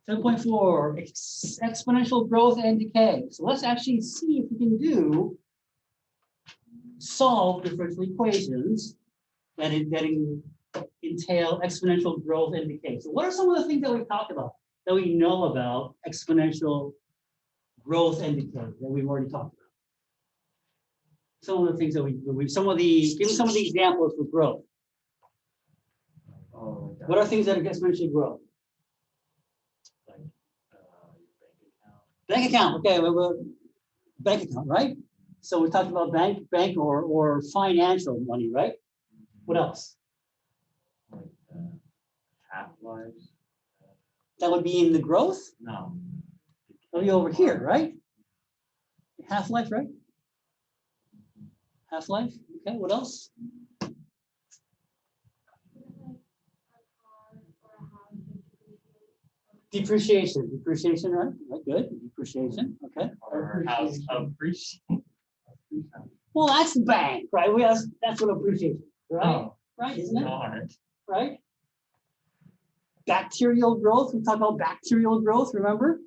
7.4, exponential growth and decay. So let's actually see if we can solve differential equations that entail exponential growth and decay. So what are some of the things that we've talked about, that we know about exponential growth and decay that we've already talked about? Some of the things that give me some of the examples for growth. Oh, What are things that exponentially grow? like Bank account, okay, bank account, right? So we talked about bank or financial money, right? What else? like half-lives. That would be in the growth. No. That would be over here, right? Half-life, right? Half-life, okay, what else? Depreciation, right? Right, good. Depreciation, okay. Or house appreciation. Well, that's the bank, right? That's what appreciation, right? Oh, Right, isn't it? darn it. Right? Bacterial growth. We talked about bacterial growth, remember?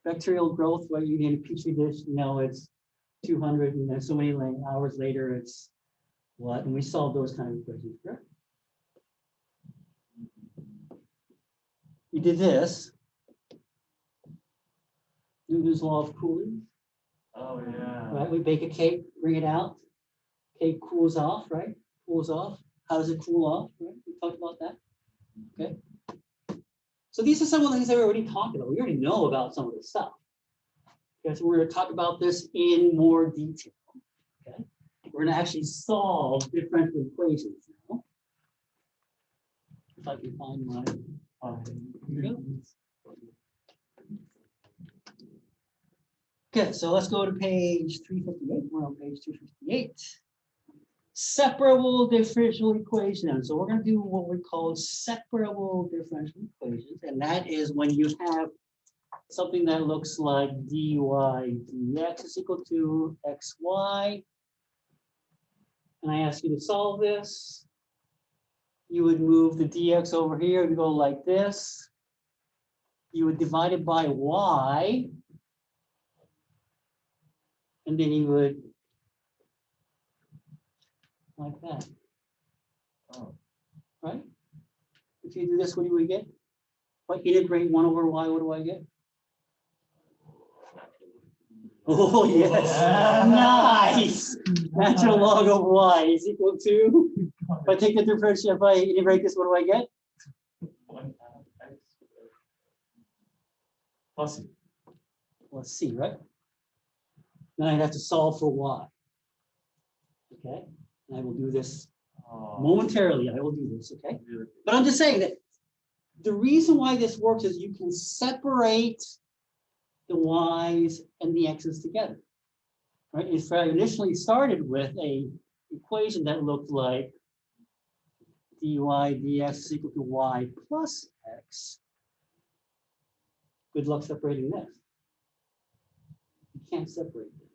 Bacterial growth, where you need a petri dish, it's 200, and then so many hours later, it's what? And we solve those kind of equations, correct? We did this. Newton's law of cooling. Oh, yeah. Right, we bake a cake, bring it out. Cake cools off, right? Cools off. How does it cool off? Right? We talked about that. Okay. So these are some of the things that we already talked about. We already know about some of this stuff. Okay, so we're going to talk about this in more detail. Okay. We're going to actually solve differential equations now. If I can find my. Okay, so let's go to page 358. We're on page 258. Separable differential equations. So we're going to do what we call separable differential equations, and that is when you have something that looks like dy dx is equal to xy, and I ask you to solve this. You would move the dx over here and go like this. You would divide it by y, and then you would like that. Oh. Right? If you do this, what do we get? If I integrate 1 over y, what do I get? Oh, yes. Nice. Natural log of y is equal to, if I take the differential, if I integrate this, what do I get? 1/2 x plus c. Let's see, right? Then I have to solve for y. Okay? And I will do this momentarily. I will do this, okay? But I'm just saying that the reason why this works is you can separate the y's and the x's together. Right? If I initially started with a equation that looked like dy dx is equal to y plus x, good luck separating this. You can't separate them.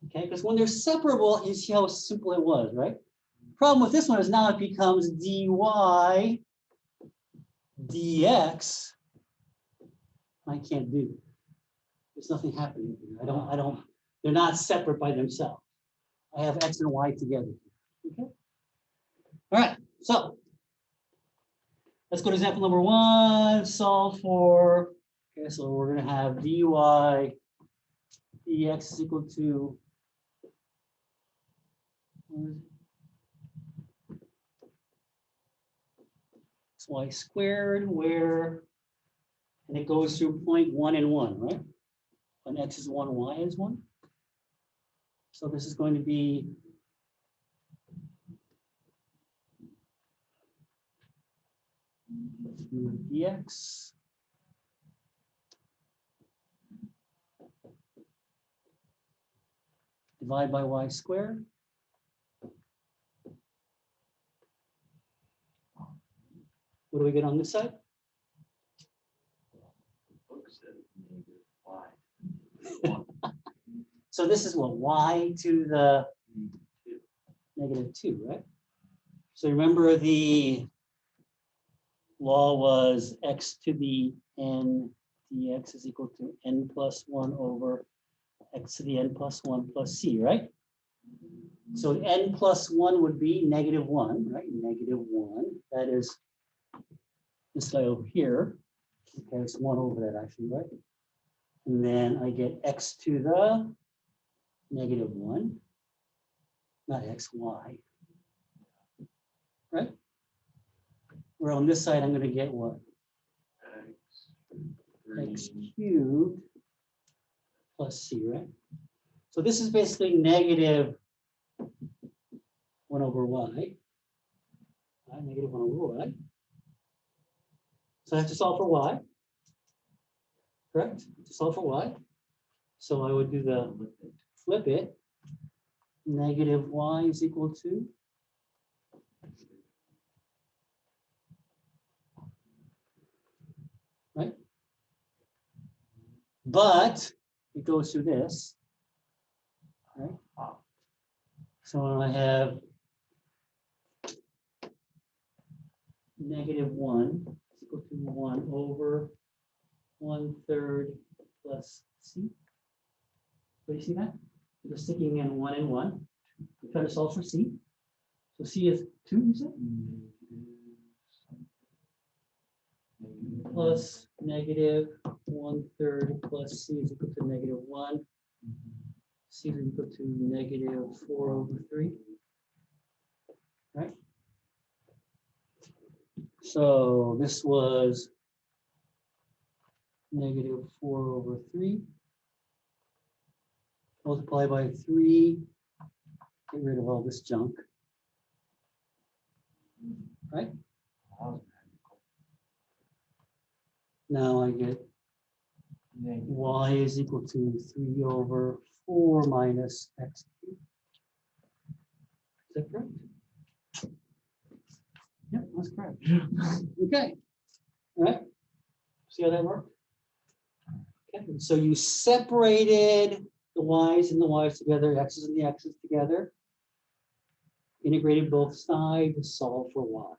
Okay, because when they're separable, you see how simple it was, right? Problem with this one is now it becomes dy dx. I can't do it. There's nothing happening here. I don't, they're not separate by themselves. I have x and y together. Okay. All right, so let's go to example number 1. Solve for, okay, so we're going to have dy dx is equal to y squared, where, and it goes through point 1 and 1, right? When x is 1, y is 1. So this is going to be dx divided by y squared. What do we get on this side? So this is what, y to the -2, right? So remember the law was x to the n dx is equal to n plus 1 over x to the n plus 1 plus c, right? So n plus 1 would be -1, right? -1. That is this guy over here. Okay, it's 1 over that actually, right? And then I get x to the -1, not x, y. Right? Where on this side, I'm going to get what? X cubed plus c, right? So this is basically -1 over y. -1 over y. So I have to solve for y. Correct? To solve for y. So I would do the flip it. -y is equal to right? But it goes through this, right? So I have -1 is equal to 1 over 1/3 plus c. Do you see that? We're sticking in 1 and 1. We try to solve for c. So c is 2, you said? Plus -1/3 plus c is equal to -1. C is equal to -4 over 3. Right? So this was -4 over 3. Multiply by 3. Get rid of all this junk. Right? Now I get y is equal to 3 over 4 minus x cubed. Is that correct? Yep, that's correct. Okay. All right. See how that worked? Okay. So you separated the y's and the y's together, x's and the x's together. Integrated both sides, solve for y.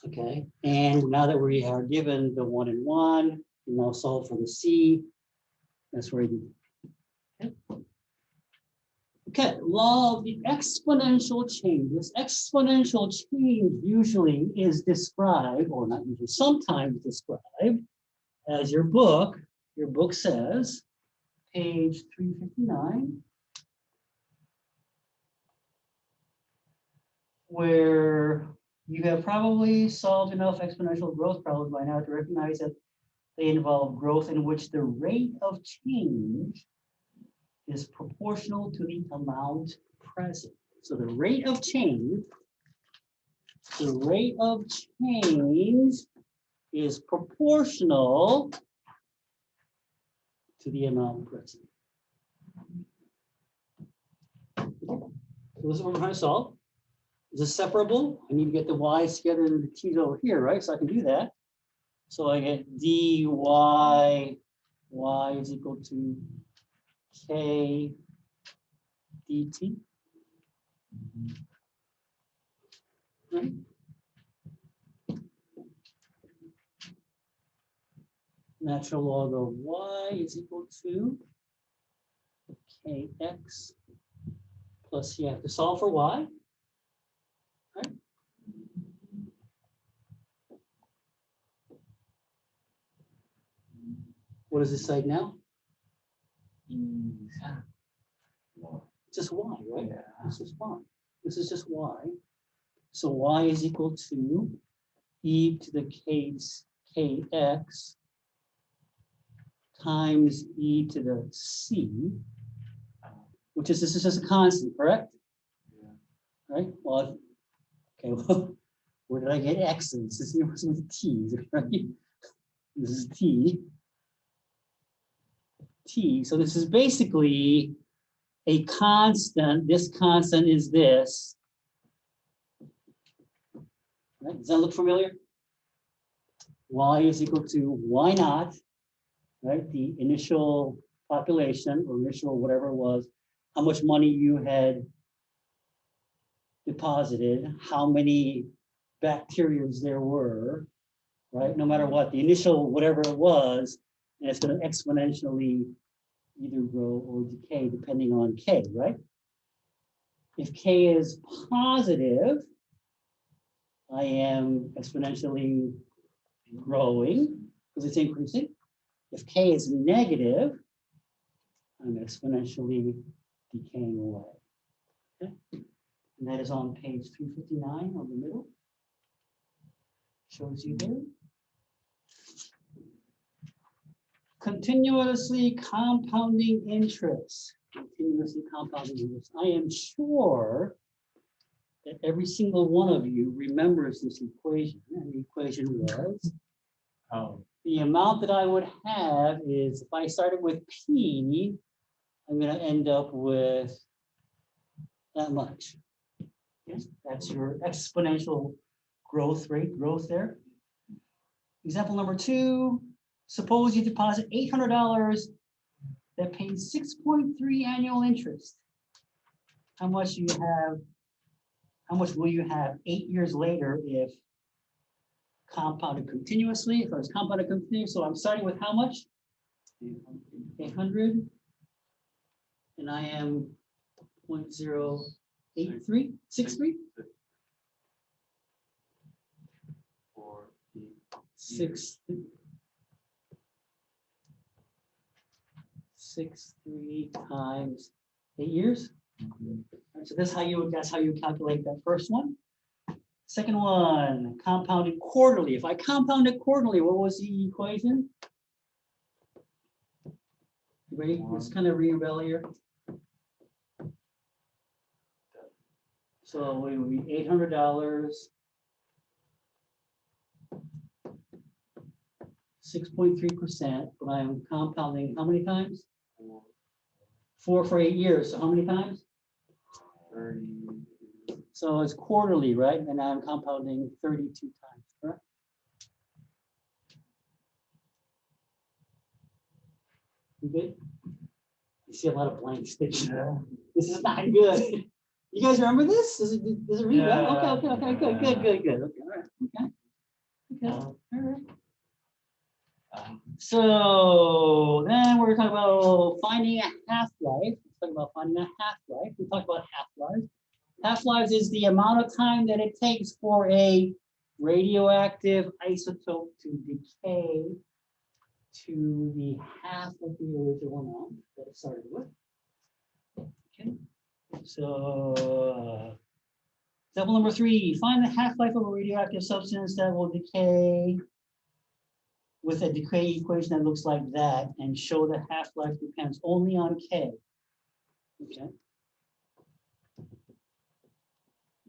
Okay. And now that we are given the 1 and 1, you now solve for the c. That's where you do. Okay. Okay, law of the exponential change. This exponential change usually is described, or not usually, sometimes described as your book says, page 359, where you have probably solved enough exponential growth problems by now to recognize that they involve growth in which the rate of change is proportional to the amount present. So the rate of change is proportional to the amount present. So this is what we're trying to solve. Is this separable? I need to get the y's together and the t's over here, right? So I can do that. So I get dy y is equal to k dt. Right? Natural log of y is equal to kx plus you have to solve for y. Right? What is this side now? Just y, right? Yeah. This is y. This is just y. So y is equal to e to the kx times e to the c, which is, this is just a constant, correct? Yeah. Right? Well, okay, well, where did I get x's? This is with t's, right? This is t. So this is basically a constant. This constant is this. Right? Does that look familiar? Y is equal to y naught, right? The initial population or initial whatever it was, how much money you had deposited, how many bacteria there were, right? No matter what, the initial whatever it was, and it's going to exponentially either grow or decay depending on K, right? If K is positive, I am exponentially growing because it's increasing. If K is negative, I'm exponentially decaying away. Okay? And that is on page 359 on the middle. Shows you there. Continuously compounding interest. Continuously compounding interest. I am sure that every single one of you remembers this equation. And the equation was the amount that I would have is if I started with P, I'm going to end up with that much. Yes, that's your exponential growth rate, growth there. Example number 2, suppose you deposit $800 that pays 6.3 annual interest. How much do you have? How much will you have 8 years later if compounded continuously? If I was compounded continuously, so I'm starting with how much? 800, and I am 0.08363. 63 times 8 years. Right, so that's how you calculate that first one. Second one, compounded quarterly. If I compounded quarterly, what was the equation? Ready? Let's kind of ring a bell here. So it would be $800, 6.3%, but I'm compounding how many times? 4 for 8 years. So how many times? 30. So it's quarterly, right? And I'm compounding 32 times, correct? You good? You see a lot of blank sticks. Yeah. This is not good. You guys remember this? Does it read Yeah. well? Okay, good. Okay, all right. Okay. All right. So then we're talking about finding a half-life. Let's talk about finding a half-life. We talked about half-lives. Half-lives is the amount of time that it takes for a radioactive isotope to decay to the half of the original amount that it started with. Okay. So example number 3, find the half-life of a radioactive substance that will decay with a decay equation that looks like that and show the half-life depends only on K. Okay.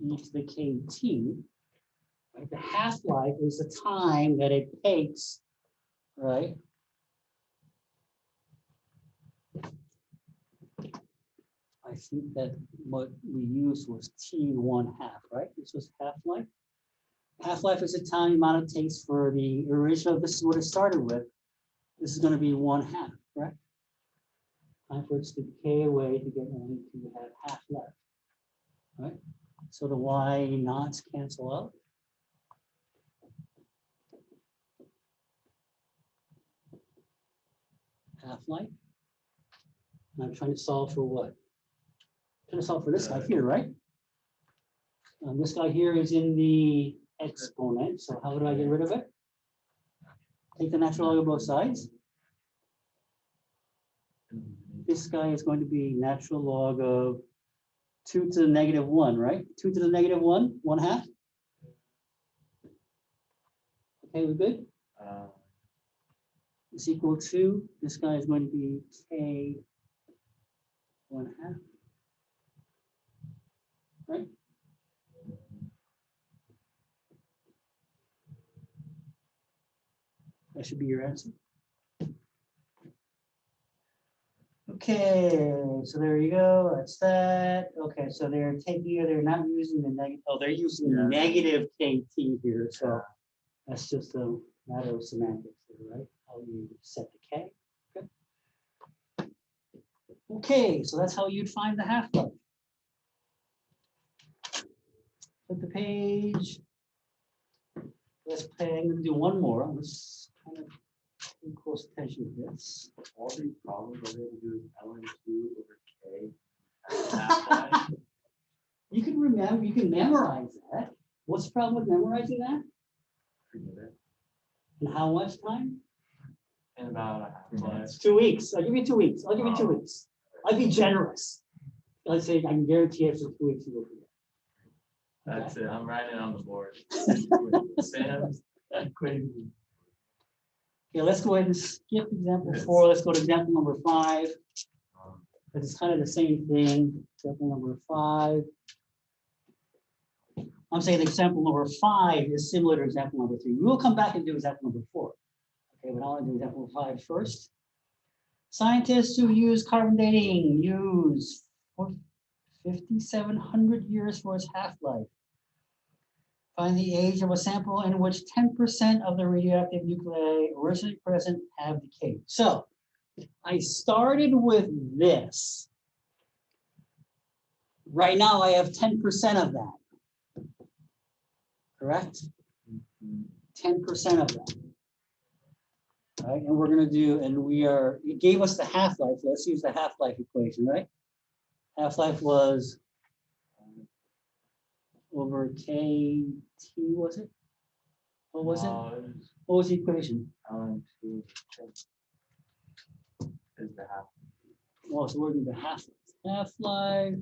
E to the KT. Right? The half-life is the time that it takes, right? I think that what we used was T1/2, right? This was half-life. Half-life is the time amount it takes for the original, this is what it started with. This is going to be 1/2, right? Time for it to decay away to get only to have half left, right? So the Y knots cancel out. Half-life. I'm trying to solve for what? I'm trying to solve for this guy here, right? This guy here is in the exponent. So how do I get rid of it? Take the natural log of both sides. This guy is going to be natural log of 2 to the negative 1, right? 2 to the negative 1, 1/2. Okay, we're good? Is equal to, this guy is going to be K 1/2. Right? That should be your answer. Okay, so there you go. That's that. Okay, so they're not using the negative. Oh, they're using the negative KT here. So that's just a matter of semantics, right? How you set the K. Okay. Okay, so that's how you'd find the half-life. Flip the page. Let's play, I'm gonna do one more. Let's kind of pay close attention to this. All these problems are able to do is ln2 over k. Half-life. You can remember, you can memorize that. What's the problem with memorizing that? Forget it. And how much time? In about a half-life. 2 weeks. I'll give you 2 weeks. I'll give you 2 weeks. I'll be generous. Let's say I can guarantee after 2 weeks you will forget. That's it. I'm writing it on the board. Sam's equation. Okay, let's go ahead and skip example 4. Let's go to example number 5. It's kind of the same thing. Example number 5. I'm saying example number 5 is similar to example number 3. We will come back and do example number 4. Okay, but I want to do example 5 first. Scientists who use carbon dating use 5,700 years for its half-life. Find the age of a sample in which 10% of the radioactive nuclei originally present have decayed. So I started with this. Right now I have 10% of that. Correct? 10% of that. All right, and we're going to do, and we are, it gave us the half-life. Let's use the half-life equation, right? Half-life was over KT, was it? What was it? What was the equation? ln2 is the half. Oh, so we're doing the half-life. Half-life.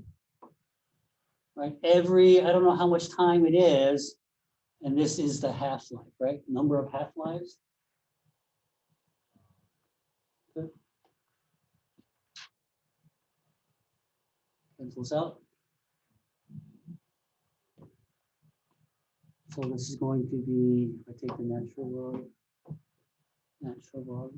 Right, every, I don't know how much time it is, and this is the half-life, right? Number of half-lives. Good. Cancels out. So this is going to be, if I take the natural log.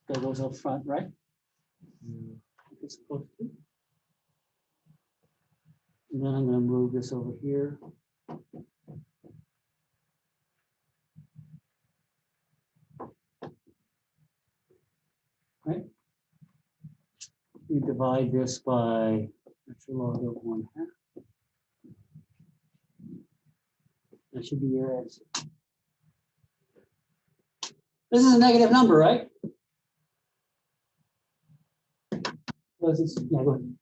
That goes up front, right? It's supposed to. And then I'm going to move this over here. Right? We divide this by natural log of 1/2. That should be your answer. This is a negative number, right? Was it? Yeah, go ahead.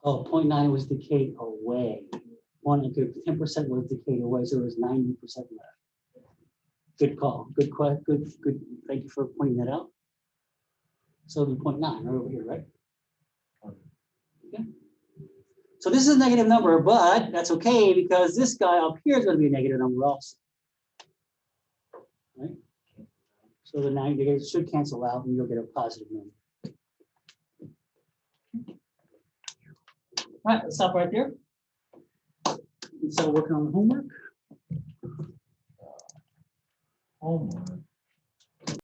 Oh, 0.9 was decayed away. 10% was decayed away, so it was 90% left. Good call. Good. Thank you for pointing that out. So it'll be 0.9 right over here, right? Okay. So this is a negative number, but that's okay because this guy up here is going to be a negative number also. Right? So the 90 should cancel out and you'll get a positive number. All right, let's stop right there. And start working on the homework. Homework.